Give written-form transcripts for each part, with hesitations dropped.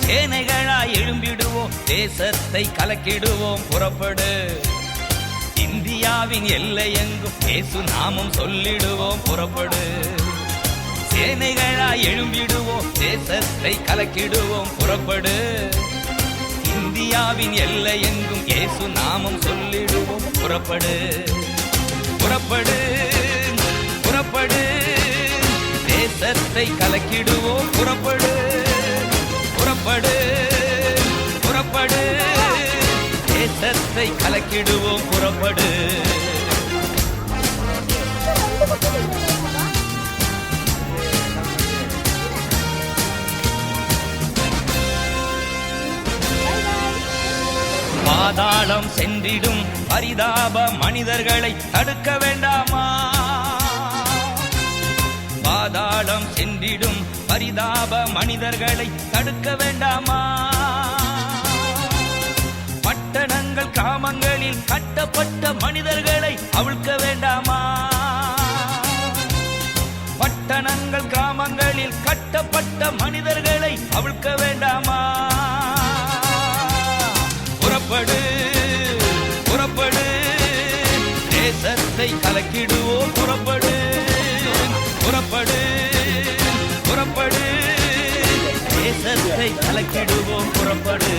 சேனைகளாய் எழும்பிடுவோம், தேசத்தை கலக்கிடுவோம். புறப்படு, இந்தியாவின் எல்லை எங்கும் இயேசு நாமம் சொல்லிடுவோம். புறப்படு, சேனைகளாய் எழும்பிடுவோம், தேசத்தை கலக்கிடுவோம். புறப்படு, இந்தியாவின் எல்லை எங்கும் இயேசு நாமம் சொல்லிடுவோம். புறப்படு, புறப்படு, புறப்படு, தேசத்தை கலக்கிடுவோம். புறப்படு, புறப்படு, புறப்படு, தேசத்தை கலக்கிடுவோம். புறப்படு. பாதாளம் சென்றிடும் பரிதாப மனிதர்களை தடுக்க வேண்டாமா? பாதாளம் சென்றிடும் பரிதாப மனிதர்களை தடுக்க வேண்டாமா? பட்டணங்கள் கிராமங்களில் கட்டப்பட்ட மனிதர்களை அவிழ்க்க வேண்டாமா? பட்டணங்கள் கிராமங்களில் கட்டப்பட்ட மனிதர்களை அவிழ்க்க வேண்டாமா? புறப்படு, புறப்படு, தேசத்தை கலக்கிடுவோம். புறப்படு, புறப்படு, புறப்படு, தேசத்தை கலக்கிடுவோம். புறப்படு,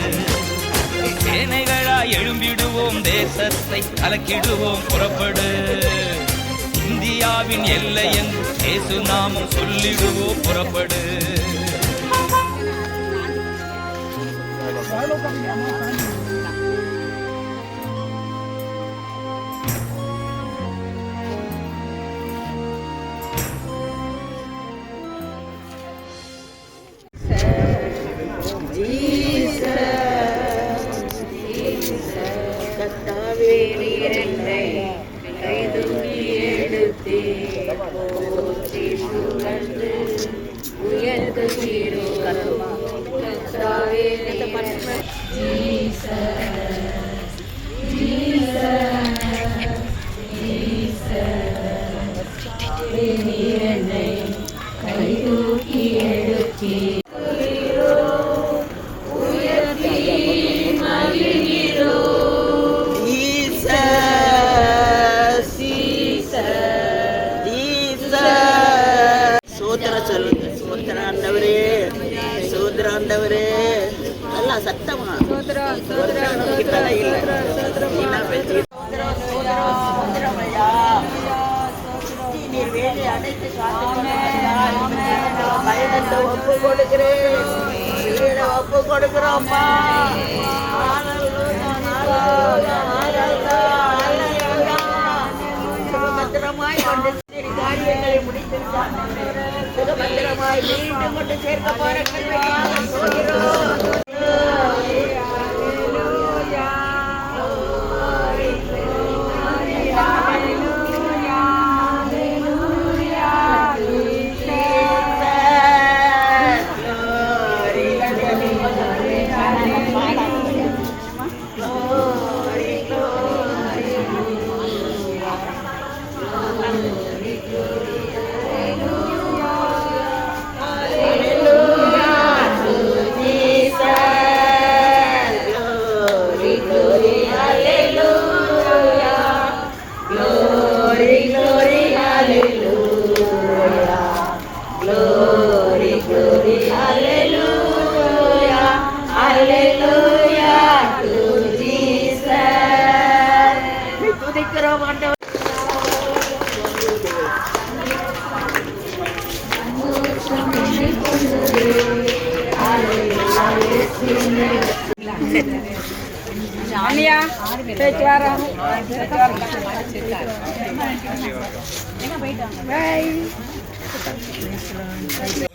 சேனைகளாய் எழும்பிடுவோம், தேசத்தை கலக்கிடுவோம். புறப்படு, இந்தியாவின் எல்லை எங்கும் இயேசு நாமம் சொல்லிடுவோம். புறப்படு.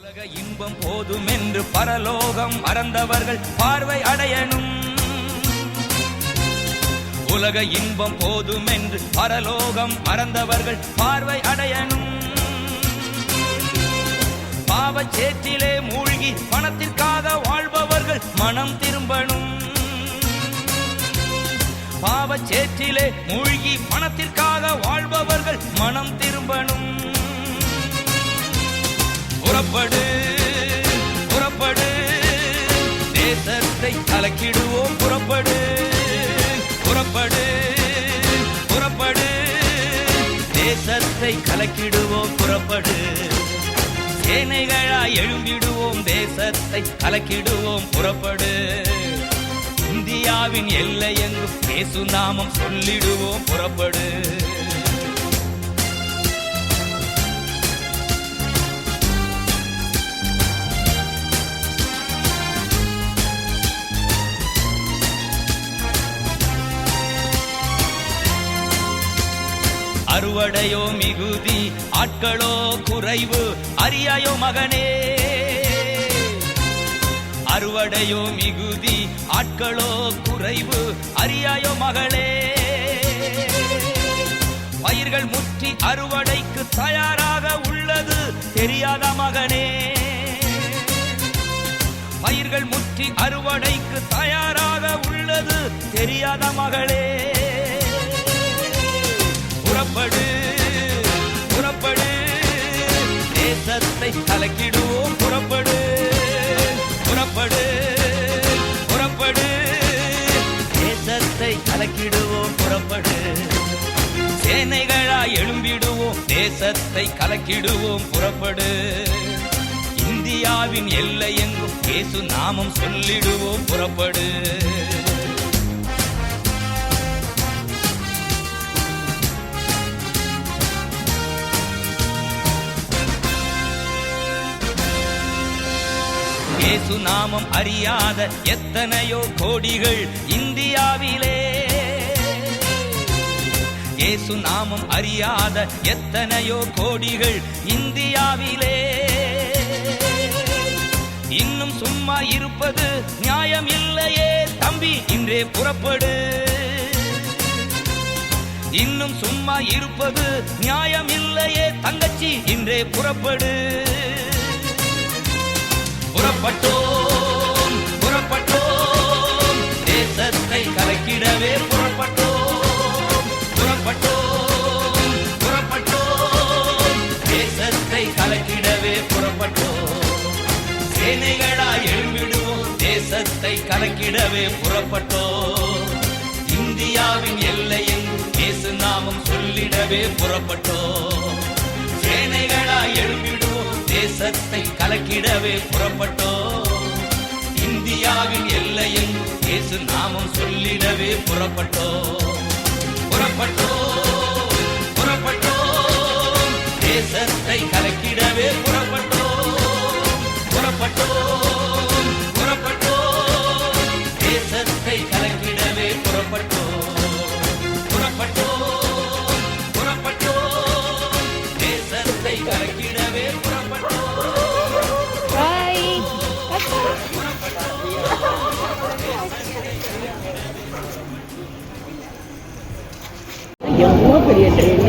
உலக இன்பம் போதும் என்று பரலோகம் மறந்தவர்கள் பார்வை அடையணும். உலக இன்பம் போதும் என்று பரலோகம் மறந்தவர்கள் பார்வை அடையணும். பாவச்சேற்றிலே மூழ்கி பணத்திற்காக வாழ்பவர்கள் மனம் திரும்பணும். பாவச்சேற்றிலே மூழ்கி பணத்திற்காக வாழ்பவர்கள் மனம் திரும்பணும். புறப்படு, புறப்படு, கலக்கிடுவோம் புறப்படு புறப்படு புறப்படு தேசத்தை கலக்கிடுவோம் புறப்படு சேனைகளாய் எழும்பிடுவோம் தேசத்தை கலக்கிடுவோம் புறப்படு இந்தியாவின் எல்லை எங்கும் இயேசு நாமம் சொல்லிடுவோம் புறப்படு அறுவடையோ மிகுதி ஆட்களோ குறைவு அறியாயோ மகனே அறுவடையோ மிகுதி ஆட்களோ குறைவு அறியாயோ மகளே பயிர்கள் முற்றி அறுவடைக்கு தயாராக உள்ளது தெரியாத மகனே பயிர்கள் முற்றி அறுவடைக்கு தயாராக உள்ளது தெரியாத மகளே புறப்படு புறப்படு தேசத்தை கலக்கிடுவோம் புறப்படு புறப்படு புறப்படு தேசத்தை கலக்கிடுவோம் புறப்படு சேனைகளாய் எழும்பிடுவோம் தேசத்தை கலக்கிடுவோம் புறப்படு இந்தியாவின் எல்லை எங்கும் இயேசு நாமம் சொல்லிடுவோம் புறப்படு இயேசு நாமம் அறியாத எத்தனையோ கோடிகள் இந்தியாவிலே இயேசு நாமம் அறியாத எத்தனையோ கோடிகள் இந்தியாவிலே இன்னும் சும்மா இருப்பது நியாயம் இல்லையே தம்பி இன்றே புறப்படு இன்னும் சும்மா இருப்பது நியாயம் இல்லையே தங்கச்சி இன்றே புறப்படு புறப்பட்டோம் புறப்பட்டோம் தேசத்தை கலக்கிடவே புறப்பட்டோம் புறப்பட்டோம் புறப்பட்டோம் தேசத்தை கலக்கிடவே புறப்பட்டோம் சேனைகளாய் எழும்பிடுவோம் தேசத்தை கலக்கிடவே புறப்பட்டோம் இந்தியாவின் எல்லை எங்கும் இயேசு நாமம் சொல்லிடவே புறப்பட்டோம் சேனைகளாய் எழும்பிடுவோம் தேசத்தை கலக்கிடவே புறப்பட்டோம் இந்தியாவின் எல்லை எங்கும் இயேசு நாமம் சொல்லிடவே புறப்பட்டோம் புறப்பட்டோம் புறப்பட்டோம் தேசத்தை கலக்கிடவே புறப்பட்டோம் புறப்பட்டோம் புறப்பட்டோம் தேசத்தை கலக்கிடவே புறப்பட்டோம் புறப்பட்டோம் புறப்பட்டோம் தேசத்தை கலக்கிடவே எவ்வளோ பெரிய ட்ரெயின்